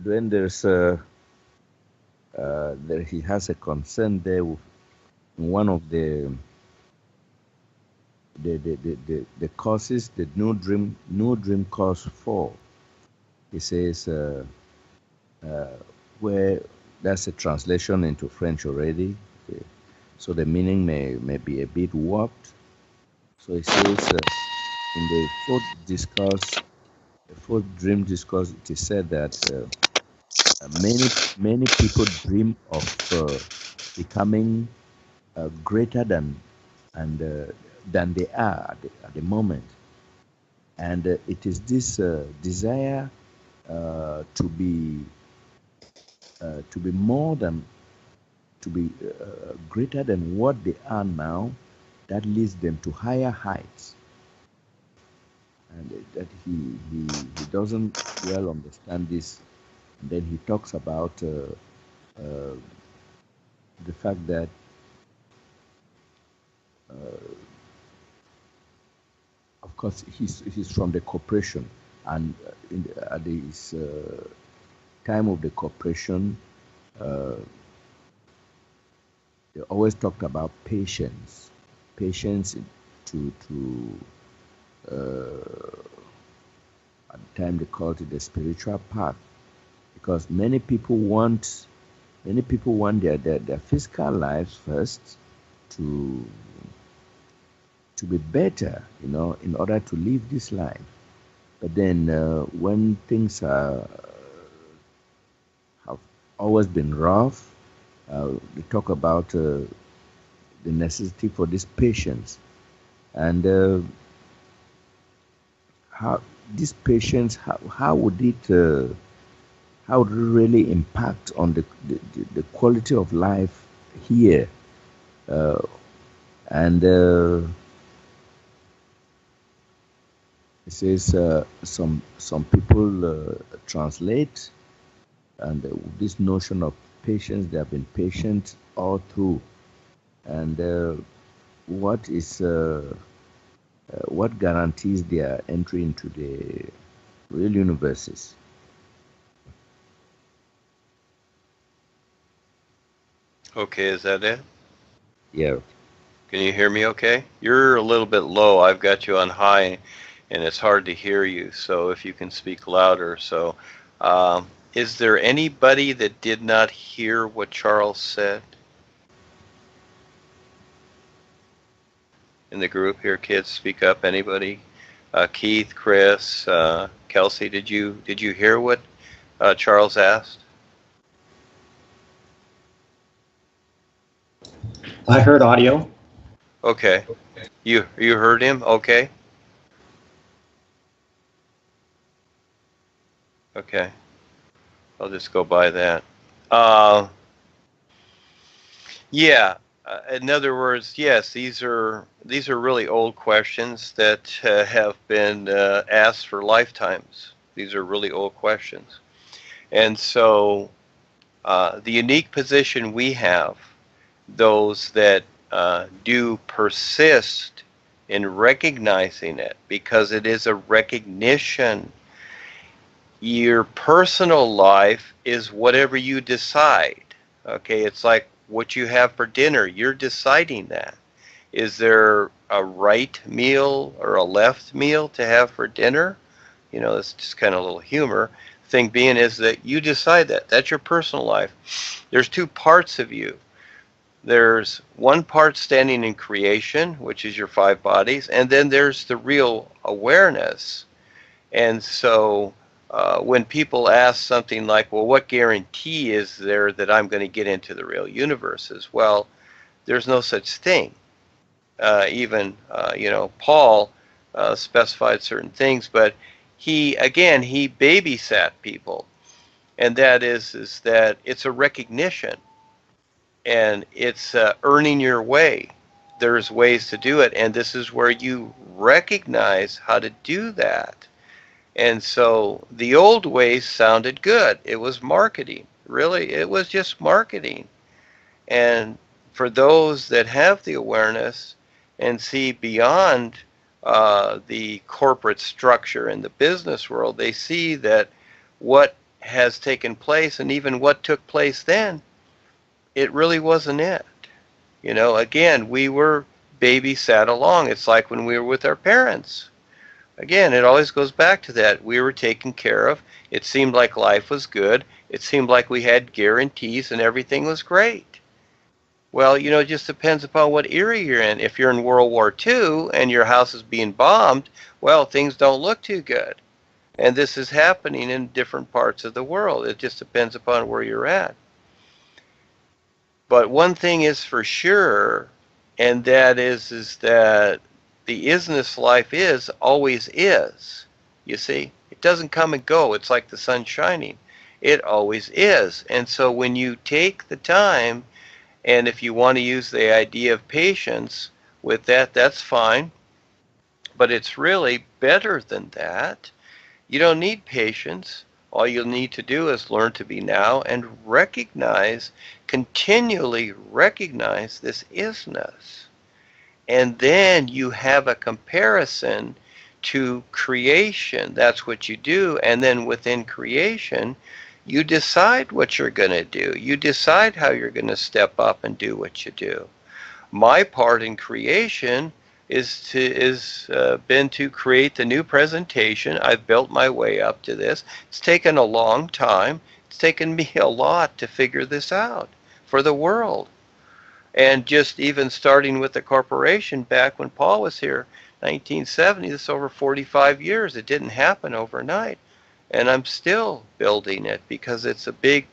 When there he has a concern there with one of the courses, the no dream course 4. He says uh, where that's a translation into French already. Okay. So the meaning may be a bit warped. So it says in the fourth dream discourse, it is said that many people dream of becoming greater and than they are at the moment, and it is this desire to be more than to be greater than what they are now that leads them to higher heights, and that he doesn't well understand this. And then he talks about uh, the fact that of course he's from the corporation, and at his time of the corporation, uh, they always talked about patience to at the time they called it the spiritual path, because many people want their physical lives first to be better, in order to live this life. But then when things have always been rough, they talk about the necessity for this patience, and how this patience, how would it really impact on the quality of life here, uh, and it says some people translate, and this notion of patience, they have been patient all through, and what is what guarantees their entry into the real universes. Okay, is that it? Yeah. Can you hear me okay? You're a little bit low. I've got you on high, and it's hard to hear you. So if you can speak louder. So, is there anybody that did not hear what Charles said in the group here? Kids, speak up. Anybody? Keith, Chris, Kelsey, did you hear what Charles asked? I heard audio. Okay, you heard him. Okay, okay. I'll just go by that. Uh, Yeah. In other words, yes, these are really old questions that have been asked for lifetimes. These are really old questions, and so the unique position we have, those that do persist in recognizing it, because it is a recognition. Your personal life is whatever you decide. Okay, it's like what you have for dinner. You're deciding that. Is there a right meal or a left meal to have for dinner? It's just kind of a little humor. Thing being is that you decide that. That's your personal life. There's two parts of you. There's one part standing in creation, which is your five bodies, and then there's the real awareness. And so when people ask something like, well, what guarantee is there that I'm going to get into the real universes? Well, there's no such thing. Even, Paul specified certain things, but he babysat people. And that is that it's a recognition, and it's earning your way. There's ways to do it, and this is where you recognize how to do that. And so the old ways sounded good. It was marketing. Really, it was just marketing. And for those that have the awareness and see beyond the corporate structure in the business world, they see that what has taken place, and even what took place then, it really wasn't it. You know, again, we were babysat along. It's like when we were with our parents. Again, it always goes back to that. We were taken care of. It seemed like life was good. It seemed like we had guarantees and everything was great. Well, you know, it just depends upon what era you're in. If you're in World War II and your house is being bombed, well, things don't look too good. And this is happening in different parts of the world. It just depends upon where you're at. But one thing is for sure, and that is that the isness life is always is. You see, it doesn't come and go. It's like the sun shining. It always is. And so when you take the time, and if you want to use the idea of patience with that, that's fine. But it's really better than that. You don't need patience. All you'll need to do is learn to be now and recognize, continually recognize this isness. And then you have a comparison to creation. That's what you do. And then within creation, you decide what you're going to do. You decide how you're going to step up and do what you do. My part in creation been to create the new presentation. I've built my way up to this. It's taken a long time. It's taken me a lot to figure this out for the world. And just even starting with the corporation back when Paul was here, 1970, this is over 45 years. It didn't happen overnight. And I'm still building it because it's a big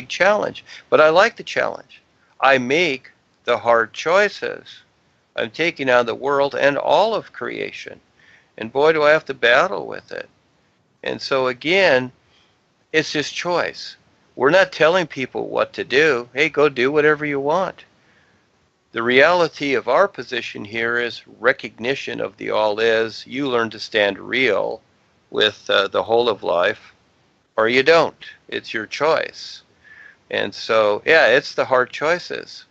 challenge. But I like the challenge. I make the hard choices. I'm taking on the world and all of creation. And boy, do I have to battle with it. And so again, it's just choice. We're not telling people what to do. Hey, go do whatever you want. The reality of our position here is recognition of the all is. You learn to stand real with the whole of life, or you don't. It's your choice. And so, yeah, it's the hard choices.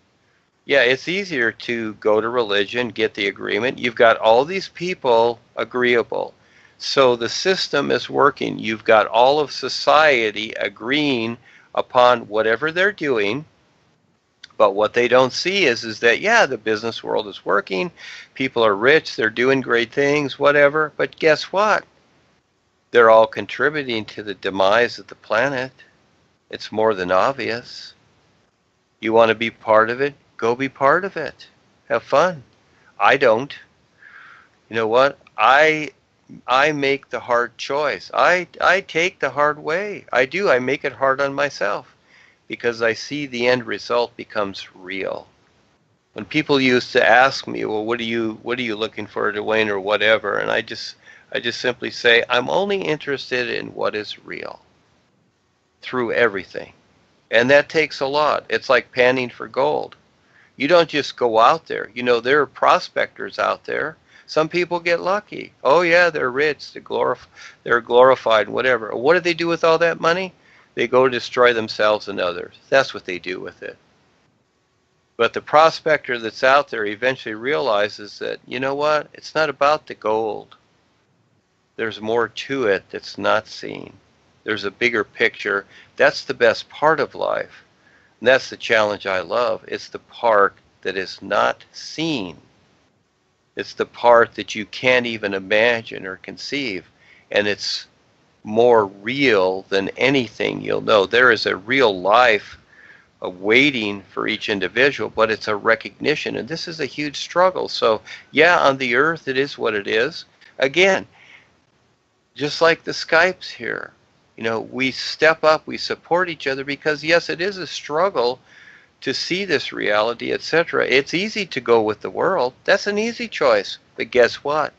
Yeah, it's easier to go to religion, get the agreement. You've got all these people agreeable. So the system is working. You've got all of society agreeing upon whatever they're doing. But what they don't see is that, yeah, the business world is working. People are rich. They're doing great things, whatever. But guess what? They're all contributing to the demise of the planet. It's more than obvious. You want to be part of it? Go be part of it. Have fun. I don't. You know what? I make the hard choice. I take the hard way. I do. I make it hard on myself because I see the end result becomes real. When people used to ask me, well, what are you looking for, Duane, or whatever, and I just simply say, I'm only interested in what is real through everything. And that takes a lot. It's like panning for gold. You don't just go out there. You know, there are prospectors out there. Some people get lucky. Oh, yeah, they're rich. They're glorified, whatever. What do they do with all that money? They go destroy themselves and others. That's what they do with it. But the prospector that's out there eventually realizes that, you know what? It's not about the gold. There's more to it that's not seen. There's a bigger picture. That's the best part of life. And that's the challenge I love. It's the part that is not seen. It's the part that you can't even imagine or conceive. And it's more real than anything you'll know. There is a real life awaiting for each individual, but it's a recognition. And this is a huge struggle. So, yeah, on the earth, it is what it is. Again, just like the Skypes here. You know, we step up, we support each other because, yes, it is a struggle to see this reality, etc. It's easy to go with the world. That's an easy choice. But guess what?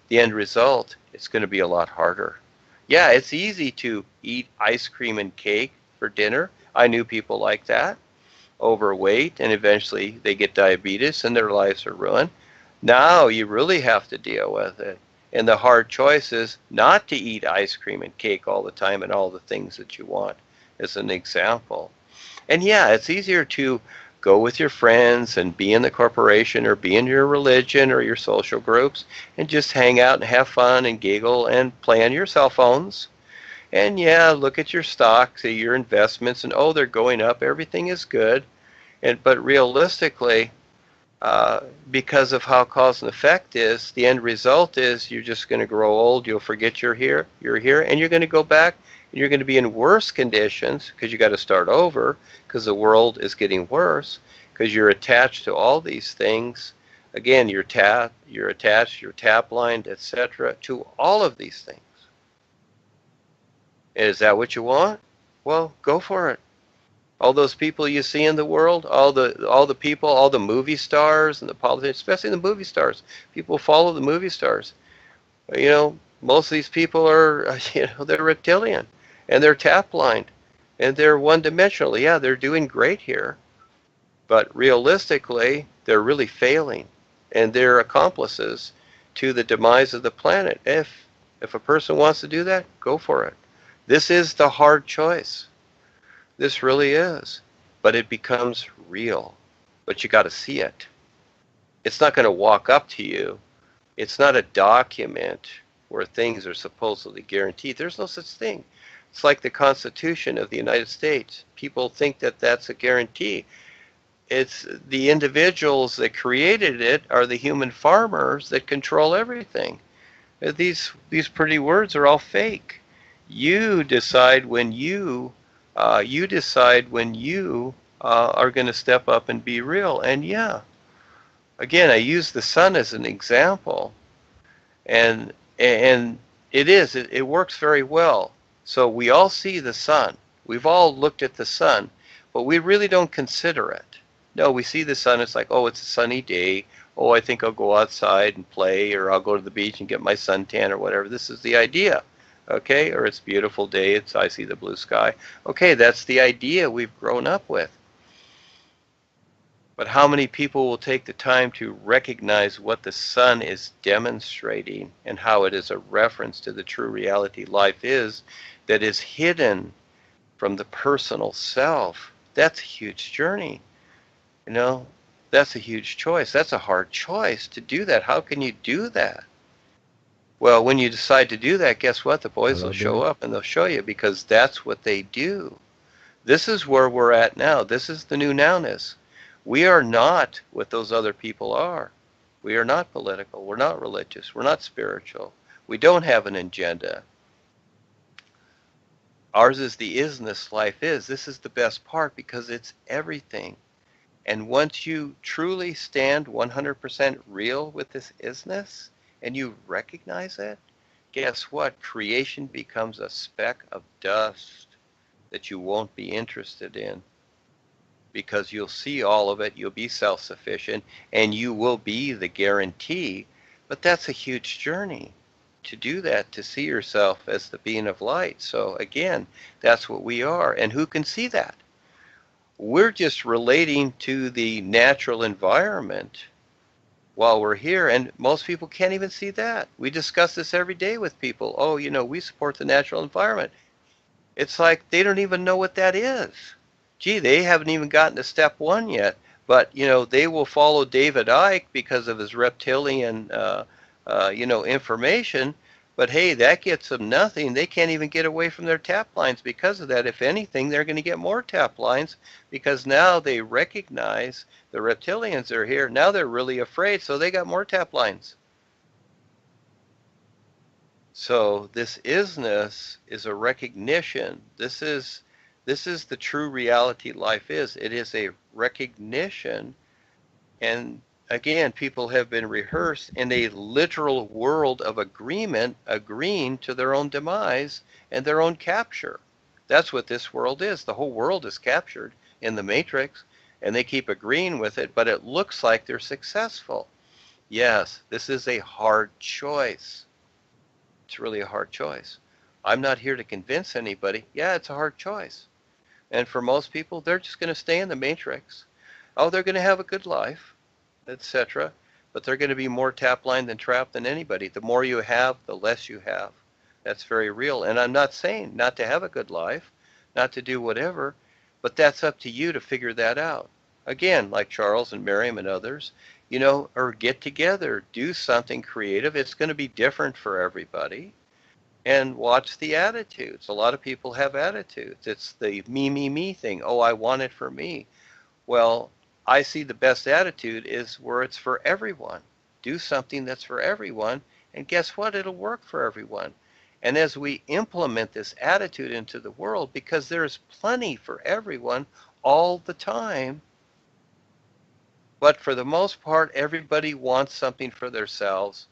The end result, it's going to be a lot harder. Yeah, it's easy to eat ice cream and cake for dinner. I knew people like that, overweight, and eventually they get diabetes and their lives are ruined. Now you really have to deal with it. And the hard choice is not to eat ice cream and cake all the time and all the things that you want, as an example. And yeah, it's easier to go with your friends and be in the corporation or be in your religion or your social groups and just hang out and have fun and giggle and play on your cell phones And yeah, look at your stocks, your investments, and oh, they're going up. Everything is good. But realistically, uh, because of how cause and effect is, the end result is you're just going to grow old. You'll forget you're here, and you're going to go back, and you're going to be in worse conditions because you got to start over because the world is getting worse because you're attached to all these things. Again, you're attached, you're tap lined, etc., to all of these things. Is that what you want? Well, go for it. All those people you see in the world, all the people, all the movie stars and the politicians, especially the movie stars. People follow the movie stars. Most of these people are, they're reptilian, and they're tap blind, and they're one-dimensional. Yeah, they're doing great here, but realistically, they're really failing, and they're accomplices to the demise of the planet. If a person wants to do that, go for it. This is the hard choice. This really is. But it becomes real. But you got to see it. It's not going to walk up to you. It's not a document where things are supposedly guaranteed. There's no such thing. It's like the Constitution of the United States. People think that that's a guarantee. It's the individuals that created it are the human farmers that control everything. These pretty words are all fake. You decide when you are going to step up and be real. And yeah, again, I use the sun as an example, and it works very well. So we all see the sun. We've all looked at the sun, but we really don't consider it. No, we see the sun. It's like, oh, it's a sunny day. Oh, I think I'll go outside and play, or I'll go to the beach and get my suntan or whatever. This is the idea. Okay, or it's a beautiful day, I see the blue sky. Okay, that's the idea we've grown up with. But how many people will take the time to recognize what the sun is demonstrating and how it is a reference to the true reality life is that is hidden from the personal self? That's a huge journey. That's a huge choice. That's a hard choice to do that. How can you do that? Well, when you decide to do that, guess what? The boys will show up and they'll show you, because that's what they do. This is where we're at now. This is the new nowness. We are not what those other people are. We are not political. We're not religious. We're not spiritual. We don't have an agenda. Ours is the isness life is. This is the best part because it's everything. And once you truly stand 100% real with this isness and you recognize it, guess what? Creation becomes a speck of dust that you won't be interested in, because you'll see all of it, you'll be self-sufficient, and you will be the guarantee. But that's a huge journey to do that, to see yourself as the being of light. So again, that's what we are. And who can see that? We're just relating to the natural environment while we're here, and most people can't even see that. We discuss this every day with people. Oh, we support the natural environment. It's like they don't even know what that is. Gee, they haven't even gotten to step one yet, but they will follow David Icke because of his reptilian information. But hey, that gets them nothing. They can't even get away from their tap lines because of that. If anything, they're going to get more tap lines, because now they recognize the reptilians are here. Now they're really afraid, so they got more tap lines. So this isness is a recognition. This is the true reality life is. It is a recognition. And again, people have been rehearsed in a literal world of agreement, agreeing to their own demise and their own capture. That's what this world is. The whole world is captured in the matrix, and they keep agreeing with it, but it looks like they're successful. Yes, this is a hard choice. It's really a hard choice. I'm not here to convince anybody. Yeah, it's a hard choice. And for most people, they're just going to stay in the matrix. Oh, they're going to have a good life, etc. But they're going to be more tap-lined and trapped than anybody. The more you have, the less you have. That's very real. And I'm not saying not to have a good life, not to do whatever, but that's up to you to figure that out. Again, like Charles and Miriam and others, or get together, do something creative. It's going to be different for everybody. and watch the attitudes. A lot of people have attitudes. It's the me thing. Oh, I want it for me. Well, I see the best attitude is where it's for everyone. Do something that's for everyone, and guess what? It'll work for everyone. And as we implement this attitude into the world, because there's plenty for everyone all the time, but for the most part, everybody wants something for themselves.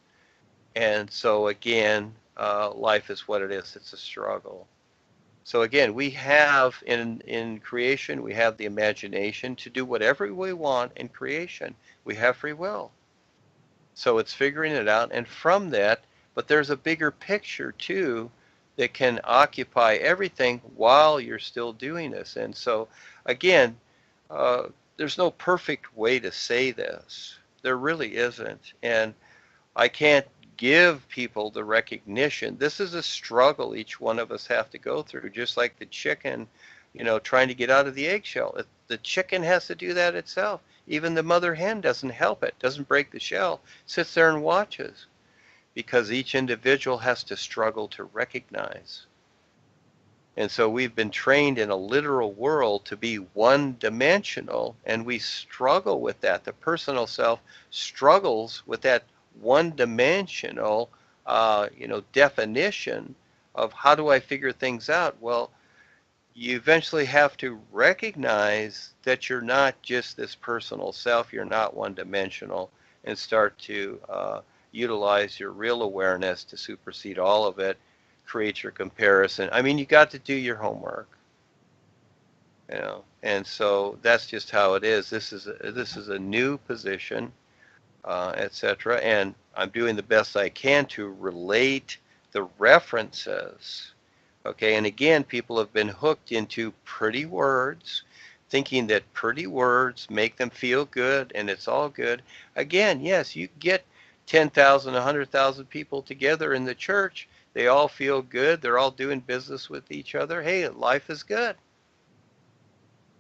And so again, life is what it is. It's a struggle. So again, we have in creation, we have the imagination to do whatever we want in creation. We have free will. So it's figuring it out. And from that, but there's a bigger picture too that can occupy everything while you're still doing this. And so again, there's no perfect way to say this. There really isn't. And I can't give people the recognition. This is a struggle each one of us have to go through, just like the chicken, trying to get out of the eggshell. The chicken has to do that itself. Even the mother hen doesn't help it, doesn't break the shell, sits there and watches, because each individual has to struggle to recognize. And so we've been trained in a literal world to be one-dimensional, and we struggle with that. The personal self struggles with that one-dimensional, definition of how do I figure things out. Well, you eventually have to recognize that you're not just this personal self. You're not one-dimensional, and start to utilize your real awareness to supersede all of it. Create your comparison. I mean, you got to do your homework, and so that's just how it is. This is a new position, etc. And I'm doing the best I can to relate the references. Okay, and again, people have been hooked into pretty words, thinking that pretty words make them feel good, and it's all good. Again, yes, you get 10,000, 100,000 people together in the church. They all feel good. They're all doing business with each other. Hey, life is good.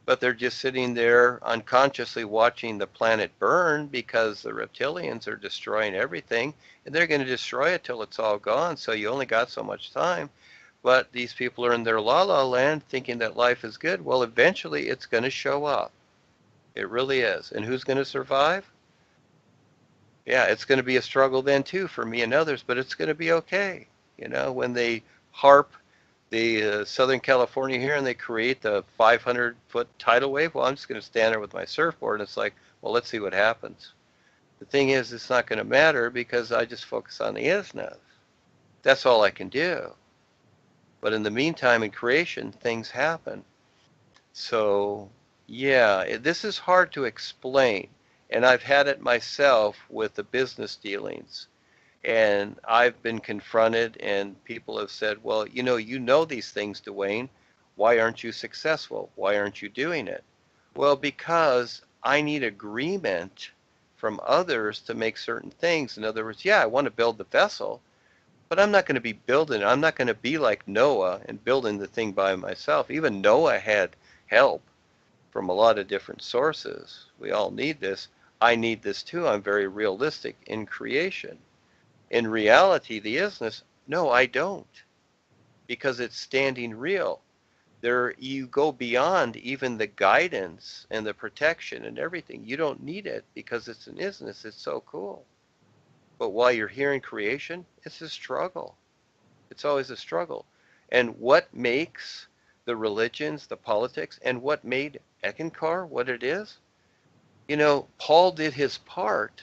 But they're just sitting there unconsciously watching the planet burn because the reptilians are destroying everything, and they're going to destroy it till it's all gone. So you only got so much time. But these people are in their la-la land thinking that life is good. Well, eventually it's going to show up. It really is. And who's going to survive? Yeah, it's going to be a struggle then too for me and others, but it's going to be okay. When they harp the Southern California here and they create the 500-foot tidal wave, well, I'm just going to stand there with my surfboard, and it's like, well, let's see what happens. The thing is, it's not going to matter because I just focus on the isness. That's all I can do. But in the meantime, in creation, things happen. So, yeah, this is hard to explain. And I've had it myself with the business dealings. And I've been confronted, and people have said, well, you know these things, Duane. Why aren't you successful? Why aren't you doing it? Well, because I need agreement from others to make certain things. In other words, yeah, I want to build the vessel, but I'm not going to be building it. I'm not going to be like Noah and building the thing by myself. Even Noah had help from a lot of different sources. We all need this. I need this too. I'm very realistic in creation. In reality, the isness, no, I don't, because it's standing real. There, you go beyond even the guidance and the protection and everything. You don't need it because it's an isness. It's so cool. But while you're here in creation, it's a struggle. It's always a struggle. And what makes the religions, the politics, and what made Eckankar what it is? Paul did his part,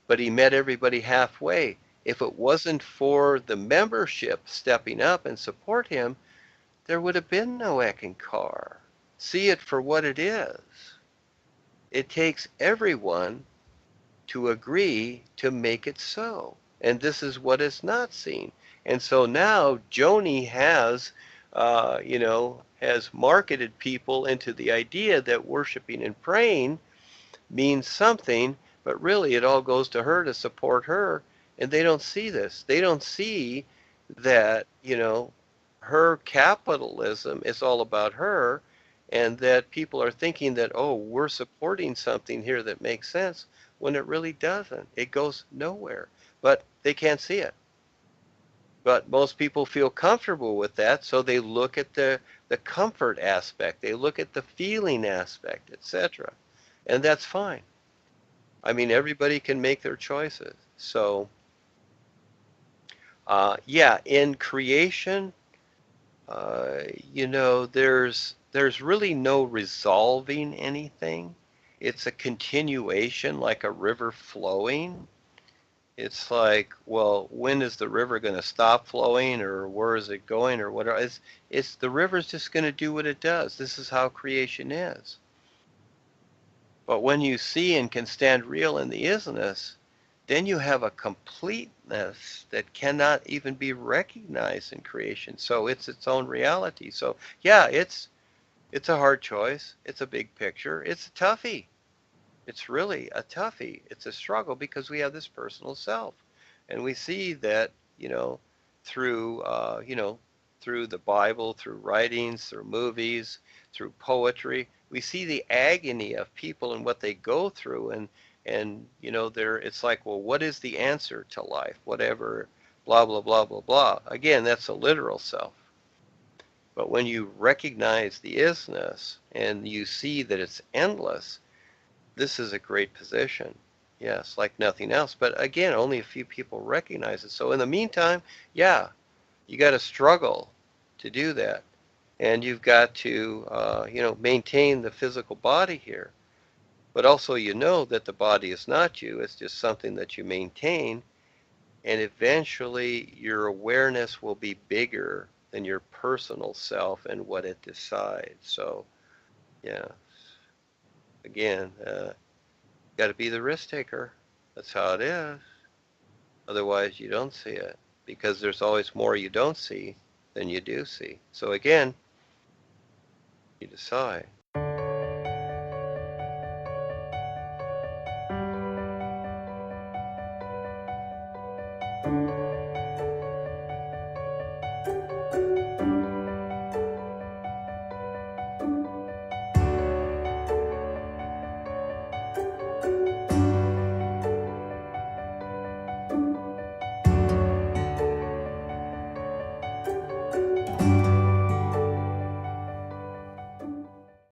but he met everybody halfway. If it wasn't for the membership stepping up and support him, there would have been no Eckankar. See it for what it is. It takes everyone to agree to make it so. And this is what is not seen. And so now Joni has, has marketed people into the idea that worshiping and praying means something, but really it all goes to her to support her. And they don't see this. They don't see that, her capitalism is all about her, and that people are thinking that, oh, we're supporting something here that makes sense, when it really doesn't. It goes nowhere. But they can't see it. But most people feel comfortable with that, so they look at the comfort aspect, they look at the feeling aspect, etc. And that's fine. I mean, everybody can make their choices. So, yeah, in creation, there's really no resolving anything. It's a continuation, like a river flowing. It's like, well, when is the river going to stop flowing, or where is it going, or whatever? It's the river's just going to do what it does. This is how creation is. But when you see and can stand real in the isness, then you have a completeness that cannot even be recognized in creation. So it's its own reality. So yeah, it's a hard choice. It's a big picture. It's a toughie. It's really a toughie. It's a struggle because we have this personal self, and we see that through through the Bible, through writings, through movies, through poetry. We see the agony of people and what they go through, and it's like, well, what is the answer to life? Whatever, blah blah blah blah blah. Again, that's a literal self. But when you recognize the isness and you see that it's endless, this is a great position. Yes, like nothing else. But again, only a few people recognize it. So in the meantime, yeah, you got to struggle to do that. And you've got to, maintain the physical body here. But also, that the body is not you. It's just something that you maintain. And eventually, your awareness will be bigger than your personal self and what it decides. So, yeah, again, got to be the risk taker. That's how it is. Otherwise, you don't see it because there's always more you don't see than you do see. So again, you decide.